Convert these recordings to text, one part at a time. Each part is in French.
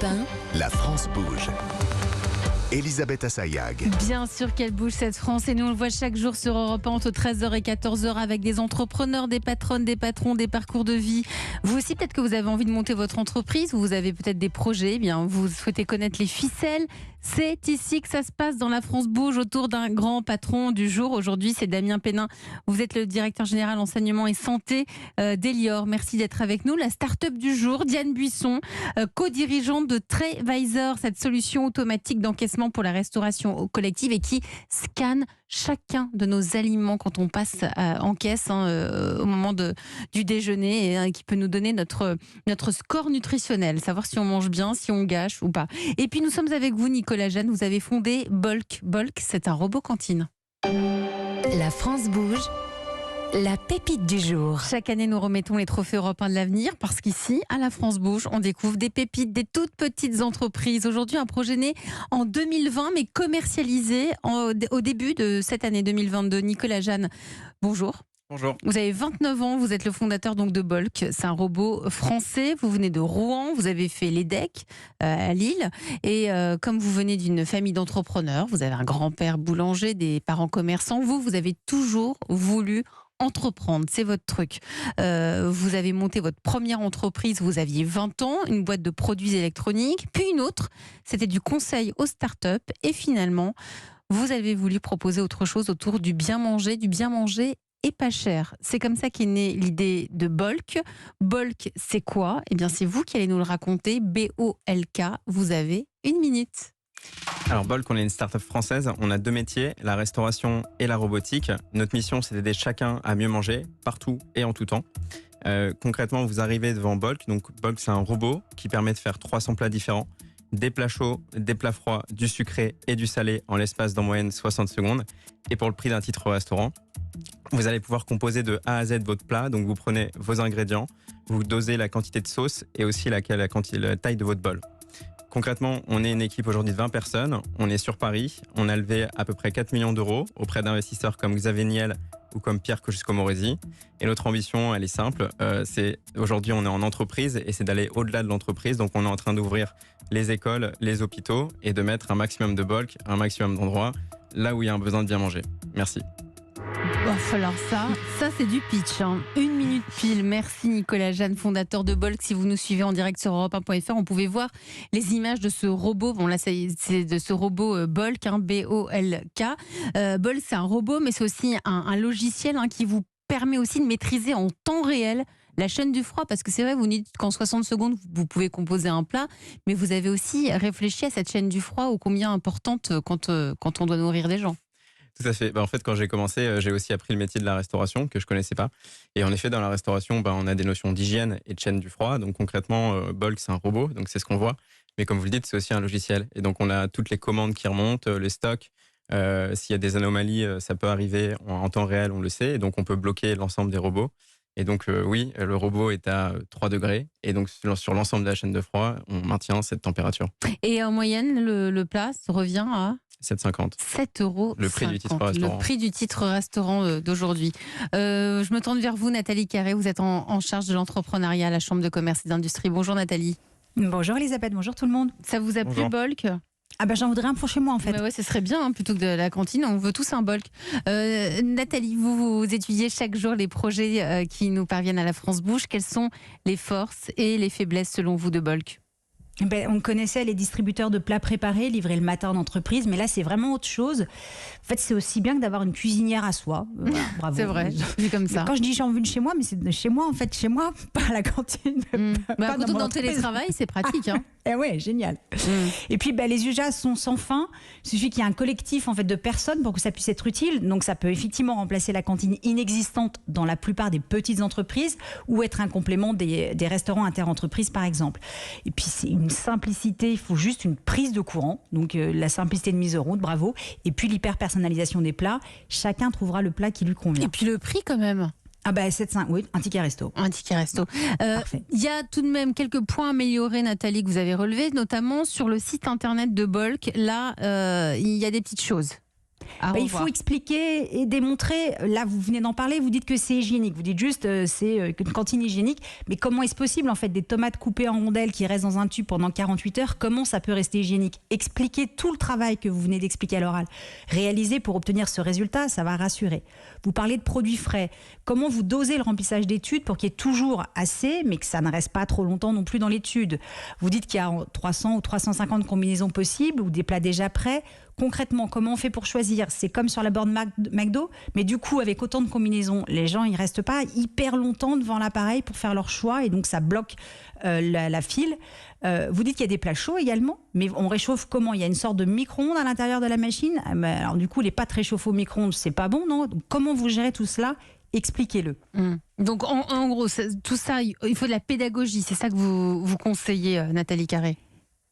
Europe 1, La France bouge. Elisabeth Assayag. Bien sûr qu'elle bouge cette France et nous on le voit chaque jour sur Europe 1 entre 13h et 14h avec des entrepreneurs, des patronnes, des patrons, des parcours de vie. Vous aussi peut-être que vous avez envie de monter votre entreprise ou vous avez peut-être des projets, bien vous souhaitez connaître les ficelles. C'est ici que ça se passe dans La France bouge autour d'un grand patron du jour. Aujourd'hui c'est Damien Pénin. Vous êtes le directeur général enseignement et santé d'Elior. Merci d'être avec nous. La start-up du jour, Diane Buisson, co-dirigeante de Trayvisor, cette solution automatique d'encaissement pour la restauration collective et qui scanne chacun de nos aliments quand on passe en caisse au moment du déjeuner et qui peut nous donner notre score nutritionnel, savoir si on mange bien, si on gâche ou pas. Et puis nous sommes avec vous Nicolas Jeanne, vous avez fondé Bolk. Bolk, c'est un robot cantine. La France bouge. La pépite du jour. Chaque année, nous remettons les trophées européens de l'avenir parce qu'ici, à La France bouge, on découvre des pépites, des toutes petites entreprises. Aujourd'hui, un projet né en 2020, mais commercialisé au début de cette année 2022. Nicolas Jeanne, bonjour. Bonjour. Vous avez 29 ans, vous êtes le fondateur donc de Bolk. C'est un robot français. Vous venez de Rouen, vous avez fait l'EDEC à Lille. Et comme vous venez d'une famille d'entrepreneurs, vous avez un grand-père boulanger, des parents commerçants. Vous avez toujours voulu entreprendre, c'est votre truc. Vous avez monté votre première entreprise, vous aviez 20 ans, une boîte de produits électroniques, puis une autre, c'était du conseil aux startups. Et finalement, vous avez voulu proposer autre chose autour du bien manger et pas cher. C'est comme ça qu'est née l'idée de Bolk. Bolk, c'est quoi ? Eh bien, c'est vous qui allez nous le raconter. B-O-L-K, vous avez 1 minute. Alors Bolk, on est une start-up française, on a 2 métiers, la restauration et la robotique. Notre mission, c'est d'aider chacun à mieux manger, partout et en tout temps. Concrètement, vous arrivez devant Bolk. Donc Bolk, c'est un robot qui permet de faire 300 plats différents, des plats chauds, des plats froids, du sucré et du salé en l'espace d'en moyenne 60 secondes. Et pour le prix d'un titre au restaurant, vous allez pouvoir composer de A à Z votre plat. Donc vous prenez vos ingrédients, vous dosez la quantité de sauce et aussi la taille de votre bol. Concrètement, on est une équipe aujourd'hui de 20 personnes. On est sur Paris. On a levé à peu près 4 millions d'euros auprès d'investisseurs comme Xavier Niel ou comme Pierre Kosciusko-Morizzi. Et notre ambition, elle est simple. Aujourd'hui, on est en entreprise et c'est d'aller au-delà de l'entreprise. Donc, on est en train d'ouvrir les écoles, les hôpitaux et de mettre un maximum de Bolk, un maximum d'endroits là où il y a un besoin de bien manger. Merci. Alors ça c'est du pitch. 1 minute pile. Merci Nicolas Jeanne, fondateur de Bolk. Si vous nous suivez en direct sur europe1.fr, on pouvait voir les images de ce robot. Bon là, c'est de ce robot Bolk, B-O-L-K. Bolk, c'est un robot, mais c'est aussi un logiciel qui vous permet aussi de maîtriser en temps réel la chaîne du froid, parce que c'est vrai, vous dites qu'en 60 secondes, vous pouvez composer un plat, mais vous avez aussi réfléchi à cette chaîne du froid, ô combien importante quand on doit nourrir des gens. Tout à fait. En fait, quand j'ai commencé, j'ai aussi appris le métier de la restauration que je connaissais pas. Et en effet, dans la restauration, on a des notions d'hygiène et de chaîne du froid. Donc concrètement, Bolk, c'est un robot, donc c'est ce qu'on voit. Mais comme vous le dites, c'est aussi un logiciel. Et donc on a toutes les commandes qui remontent, les stocks. S'il y a des anomalies, ça peut arriver en temps réel, on le sait. Et donc on peut bloquer l'ensemble des robots. Et donc oui, le robot est à 3 degrés. Et donc sur l'ensemble de la chaîne de froid, on maintient cette température. Et en moyenne, le plat revient à 7,50 €. Le prix du titre restaurant. Le prix du titre restaurant d'aujourd'hui. Je me tourne vers vous, Nathalie Carré. Vous êtes en charge de l'entrepreneuriat à la Chambre de commerce et d'industrie. Bonjour Nathalie. Bonjour Elisabeth, bonjour tout le monde. Ça vous a plu Bolk ? Ah bah j'en voudrais un pour chez moi en fait. Bah ouais, ce serait bien plutôt que de la cantine. On veut tous un Bolk. Nathalie, vous étudiez chaque jour les projets qui nous parviennent à La France bouge. Quelles sont les forces et les faiblesses selon vous de Bolk ? On connaissait les distributeurs de plats préparés livrés le matin en entreprise, mais là c'est vraiment autre chose. En fait, c'est aussi bien que d'avoir une cuisinière à soi. Voilà, bravo. C'est vrai, vu comme ça. Quand je dis j'en veux une chez moi, mais c'est de chez moi en fait, chez moi, pas à la cantine. Pas quand on est en télétravail, c'est pratique. Eh ouais, génial. Et puis les usages sont sans fin. Il suffit qu'il y ait un collectif en fait de personnes pour que ça puisse être utile. Donc ça peut effectivement remplacer la cantine inexistante dans la plupart des petites entreprises ou être un complément des restaurants interentreprises par exemple. Et puis c'est une simplicité, il faut juste une prise de courant. Donc la simplicité de mise en route, bravo. Et puis l'hyper-personnalisation des plats. Chacun trouvera le plat qui lui convient. Et puis le prix quand même. Ah bah 7,5, oui, un ticket resto. Un ticket resto. Il y a tout de même quelques points améliorés, Nathalie, que vous avez relevés, notamment sur le site internet de Bolk. Là, il y a des petites choses. Il faut expliquer et démontrer. Là, vous venez d'en parler, vous dites que c'est hygiénique. Vous dites juste c'est une cantine hygiénique. Mais comment est-ce possible, en fait, des tomates coupées en rondelles qui restent dans un tube pendant 48 heures, comment ça peut rester hygiénique? Expliquez tout le travail que vous venez d'expliquer à l'oral. Réalisez pour obtenir ce résultat, ça va rassurer. Vous parlez de produits frais. Comment vous dosez le remplissage d'études pour qu'il y ait toujours assez, mais que ça ne reste pas trop longtemps non plus dans l'étude? Vous dites qu'il y a 300 ou 350 combinaisons possibles ou des plats déjà prêts. Concrètement, comment on fait pour choisir? C'est comme sur la borne McDo, mais du coup, avec autant de combinaisons, les gens ils restent pas hyper longtemps devant l'appareil pour faire leur choix et donc ça bloque la file. Vous dites qu'il y a des plats chauds également, mais on réchauffe comment? Il y a une sorte de micro-ondes à l'intérieur de la machine. Alors du coup, les pâtes réchauffées au micro-ondes, c'est pas bon, non? Donc, comment vous gérez tout cela? Expliquez-le. Donc en gros, tout ça, il faut de la pédagogie. C'est ça que vous conseillez, Nathalie Carré?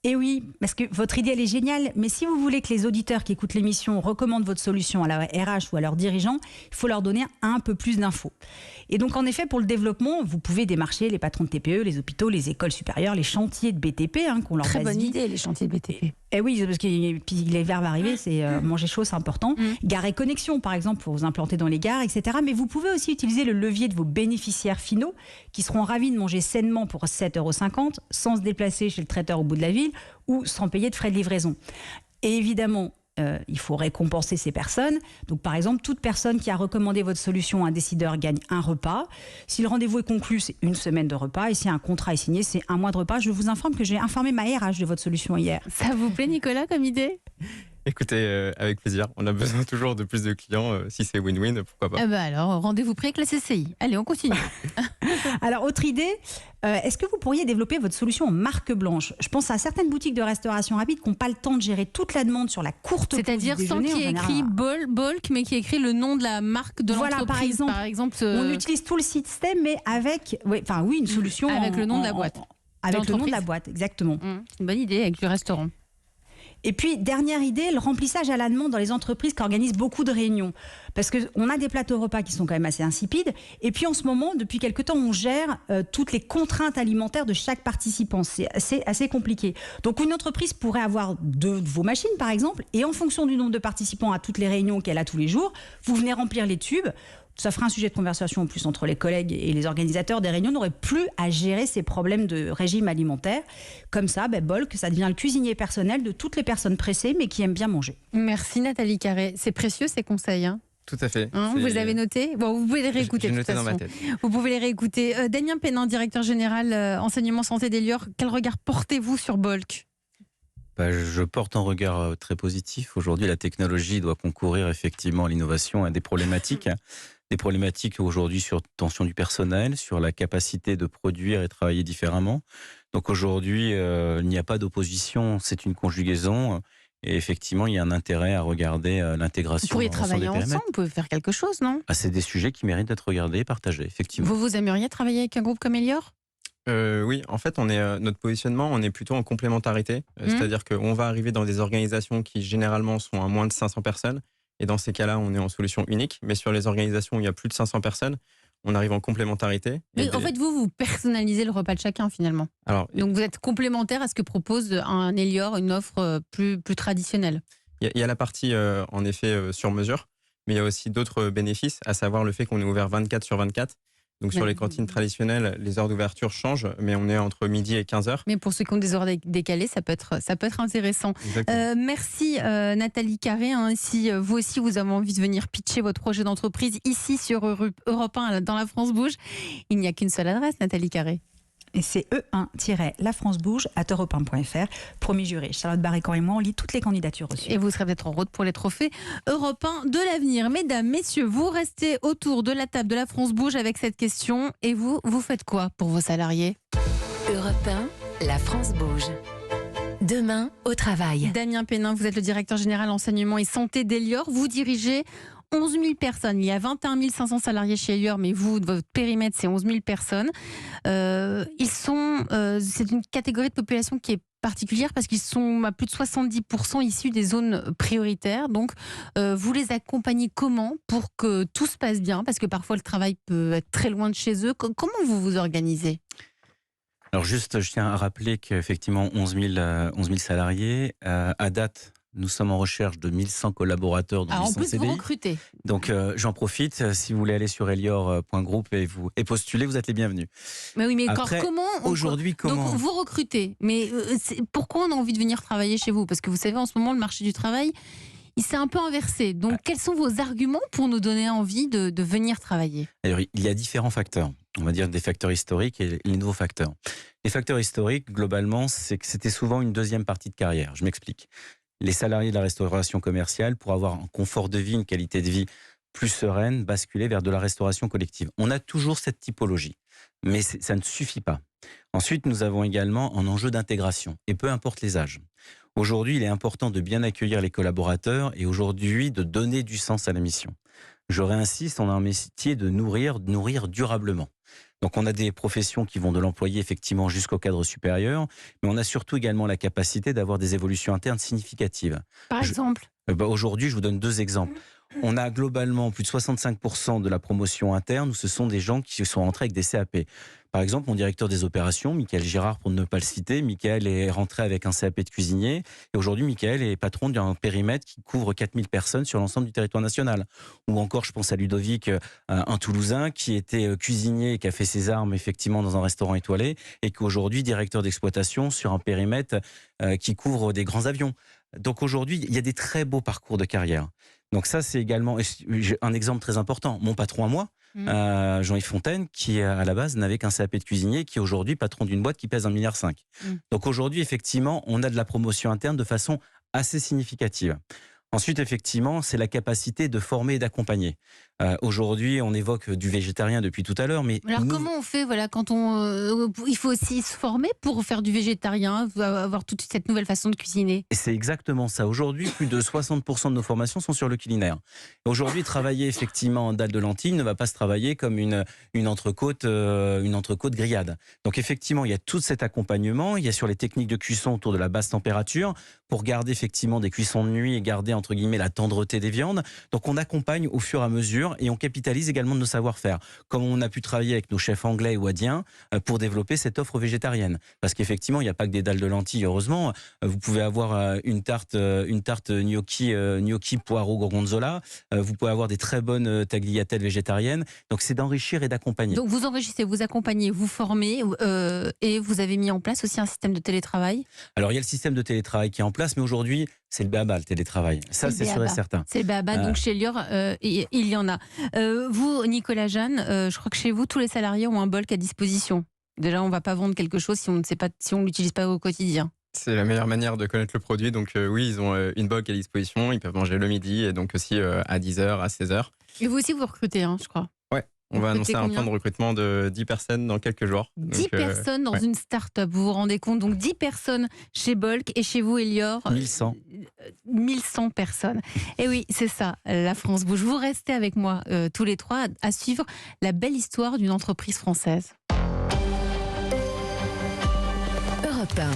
Et oui, parce que votre idée, elle est géniale, mais si vous voulez que les auditeurs qui écoutent l'émission recommandent votre solution à la RH ou à leurs dirigeants, il faut leur donner un peu plus d'infos. Et donc, en effet, pour le développement, vous pouvez démarcher les patrons de TPE, les hôpitaux, les écoles supérieures, les chantiers de BTP, qu'on leur Très passe bonne vite. idée, les chantiers de BTP. Et oui, parce que puis l'hiver va arriver, c'est manger chaud, c'est important. Gare et connexion, par exemple, pour vous implanter dans les gares, etc. Mais vous pouvez aussi utiliser le levier de vos bénéficiaires finaux qui seront ravis de manger sainement pour 7,50 € sans se déplacer chez le traiteur au bout de la ville ou sans payer de frais de livraison. Et évidemment, il faut récompenser ces personnes. Donc, par exemple, toute personne qui a recommandé votre solution à un décideur gagne un repas. Si le rendez-vous est conclu, c'est 1 semaine de repas. Et si un contrat est signé, c'est 1 mois de repas. Je vous informe que j'ai informé ma RH de votre solution hier. Ça vous plaît, Nicolas, comme idée? Écoutez, avec plaisir. On a besoin toujours de plus de clients. Si c'est win-win, pourquoi pas. Alors, rendez-vous pris avec la CCI. Allez, on continue. Alors, autre idée, est-ce que vous pourriez développer votre solution en marque blanche? Je pense à certaines boutiques de restauration rapide qui n'ont pas le temps de gérer toute la demande sur la courte pause du C'est-à-dire sans déjeuner, qu'il y ait écrit bulk, mais qui ait écrit le nom de la marque de l'entreprise. Par exemple, on utilise tout le système, mais avec une solution avec le nom de la boîte. Avec le nom de la boîte, exactement. C'est une bonne idée avec le restaurant. Et puis, dernière idée, le remplissage à la demande dans les entreprises qui organisent beaucoup de réunions. Parce qu'on a des plateaux repas qui sont quand même assez insipides. Et puis, en ce moment, depuis quelque temps, on gère toutes les contraintes alimentaires de chaque participant. C'est assez compliqué. Donc, une entreprise pourrait avoir 2 de vos machines, par exemple, et en fonction du nombre de participants à toutes les réunions qu'elle a tous les jours, vous venez remplir les tubes. Ça fera un sujet de conversation en plus entre les collègues et les organisateurs des réunions. On n'aurait plus à gérer ces problèmes de régime alimentaire. Comme ça, Bolk, ça devient le cuisinier personnel de toutes les personnes pressées mais qui aiment bien manger. Merci Nathalie Carré. C'est précieux ces conseils. Tout à fait. Vous avez noté? Bon, vous pouvez les réécouter. J'ai noté dans ma tête. Vous pouvez les réécouter. Damien Pénin, directeur général enseignement santé d'Elior. Quel regard portez-vous sur Bolk? Je porte un regard très positif. Aujourd'hui, la technologie doit concourir effectivement à l'innovation, à des problématiques. Des problématiques aujourd'hui sur tension du personnel, sur la capacité de produire et travailler différemment. Donc aujourd'hui, il n'y a pas d'opposition, c'est une conjugaison. Et effectivement, il y a un intérêt à regarder l'intégration. Vous pourriez travailler ensemble, vous pouvez faire quelque chose, non? C'est des sujets qui méritent d'être regardés et partagés, effectivement. Vous aimeriez travailler avec un groupe comme Elior? Oui, en fait, notre positionnement, on est plutôt en complémentarité. C'est-à-dire qu'on va arriver dans des organisations qui, généralement, sont à moins de 500 personnes. Et dans ces cas-là, on est en solution unique. Mais sur les organisations où il y a plus de 500 personnes, on arrive en complémentarité. Mais en fait, vous personnalisez le repas de chacun, finalement. Donc, vous êtes complémentaire à ce que propose un Elior, une offre plus traditionnelle. Il y a la partie, en effet, sur mesure. Mais il y a aussi d'autres bénéfices, à savoir le fait qu'on est ouvert 24 sur 24. Donc sur les cantines traditionnelles, les heures d'ouverture changent, mais on est entre midi et 15h. Mais pour ceux qui ont des heures décalées, ça peut être intéressant. Merci Nathalie Carré. Si vous aussi vous avez envie de venir pitcher votre projet d'entreprise ici sur Europe 1 dans La France Bouge, il n'y a qu'une seule adresse, Nathalie Carré. Et c'est e1-lafrancebouge@europe1.fr. Promis juré, Charlotte Barré-Camp et moi, on lit toutes les candidatures reçues. Et vous serez peut-être en route pour les trophées Europe 1 de l'avenir. Mesdames, messieurs, vous restez autour de la table de La France Bouge avec cette question. Et vous faites quoi pour vos salariés? Europe 1, La France Bouge. Demain, au travail. Damien Pénin, vous êtes le directeur général enseignement et santé d'Elior. Vous dirigez 11 000 personnes. Il y a 21 500 salariés chez Elior, mais vous, votre périmètre, c'est 11 000 personnes. C'est une catégorie de population qui est particulière parce qu'ils sont à plus de 70% issus des zones prioritaires. Donc, vous les accompagnez comment pour que tout se passe bien? Parce que parfois, le travail peut être très loin de chez eux. Comment vous vous organisez? Alors juste, je tiens à rappeler qu'effectivement 11 000 salariés, à date, Nous sommes en recherche de 1100 collaborateurs dans Ah, en 1100 plus, vous CDI. recrutez. Donc j'en profite, si vous voulez aller sur elior.group et postuler, vous êtes les bienvenus. Mais oui, mais Après, comment aujourd'hui, comment Donc vous recrutez, mais pourquoi on a envie de venir travailler chez vous? Parce que vous savez, en ce moment, le marché du travail, il s'est un peu inversé. Donc quels sont vos arguments pour nous donner envie de venir travailler? Alors, il y a différents facteurs. On va dire des facteurs historiques et les nouveaux facteurs. Les facteurs historiques, globalement, c'est que c'était souvent une deuxième partie de carrière. Je m'explique. Les salariés de la restauration commerciale, pour avoir un confort de vie, une qualité de vie plus sereine, basculer vers de la restauration collective. On a toujours cette typologie, mais ça ne suffit pas. Ensuite, nous avons également un enjeu d'intégration, et peu importe les âges. Aujourd'hui, il est important de bien accueillir les collaborateurs et aujourd'hui de donner du sens à la mission. Je réinsiste, on a un métier de nourrir durablement. Donc on a des professions qui vont de l'employé effectivement jusqu'au cadre supérieur, mais on a surtout également la capacité d'avoir des évolutions internes significatives. Par exemple? Aujourd'hui, je vous donne 2 exemples. On a globalement plus de 65% de la promotion interne où ce sont des gens qui sont rentrés avec des CAP. Par exemple, mon directeur des opérations, Michael Girard, pour ne pas le citer, Michael est rentré avec un CAP de cuisinier. Et aujourd'hui, Michael est patron d'un périmètre qui couvre 4000 personnes sur l'ensemble du territoire national. Ou encore, je pense à Ludovic, un Toulousain, qui était cuisinier et qui a fait ses armes effectivement dans un restaurant étoilé et qui est aujourd'hui directeur d'exploitation sur un périmètre qui couvre des grands avions. Donc aujourd'hui, il y a des très beaux parcours de carrière. Donc ça, c'est également un exemple très important. Mon patron à moi, Jean-Yves Fontaine, qui à la base n'avait qu'un CAP de cuisinier, qui est aujourd'hui patron d'une boîte qui pèse 1,5 milliard. Donc aujourd'hui, effectivement, on a de la promotion interne de façon assez significative. Ensuite, effectivement, c'est la capacité de former et d'accompagner. Aujourd'hui, on évoque du végétarien depuis tout à l'heure, mais Alors comment on fait, voilà, quand il faut aussi se former pour faire du végétarien, avoir toute cette nouvelle façon de cuisiner? Et c'est exactement ça. Aujourd'hui, plus de 60% de nos formations sont sur le culinaire. Aujourd'hui, travailler effectivement en dalle de lentilles ne va pas se travailler comme une entrecôte grillade. Donc effectivement, il y a tout cet accompagnement. Il y a sur les techniques de cuisson autour de la basse température pour garder effectivement des cuissons de nuit et garder entre guillemets la tendreté des viandes. Donc on accompagne au fur et à mesure et on capitalise également de nos savoir-faire. Comme on a pu travailler avec nos chefs anglais et wadiens pour développer cette offre végétarienne. Parce qu'effectivement, il n'y a pas que des dalles de lentilles, heureusement. Vous pouvez avoir une tarte gnocchi poireau gorgonzola. Vous pouvez avoir des très bonnes tagliatelles végétariennes. Donc c'est d'enrichir et d'accompagner. Donc vous enrichissez, vous accompagnez, vous formez et vous avez mis en place aussi un système de télétravail? Alors il y a le système de télétravail qui est en place, mais aujourd'hui, c'est le béaba, le télétravail. Ça, c'est sûr et certain. C'est le béaba, donc chez Elior, il y en a. Vous, Nicolas Jeanne, je crois que chez vous, tous les salariés ont un bulk à disposition. Déjà, on ne va pas vendre quelque chose si on ne l'utilise pas au quotidien. C'est la meilleure manière de connaître le produit. Donc oui, ils ont une bulk à disposition. Ils peuvent manger le midi et donc aussi à 10h, à 16h. Et vous aussi, vous recrutez, hein, je crois. Ouais, on va annoncer un plan de recrutement de 10 personnes dans quelques jours. 10 personnes dans une start-up, vous vous rendez compte? Donc 10 personnes chez Bulk et chez vous, Elior 1100. 1100 personnes. Et oui, c'est ça, la France bouge. Vous restez avec moi tous les trois à suivre la belle histoire d'une entreprise française. Europe 1.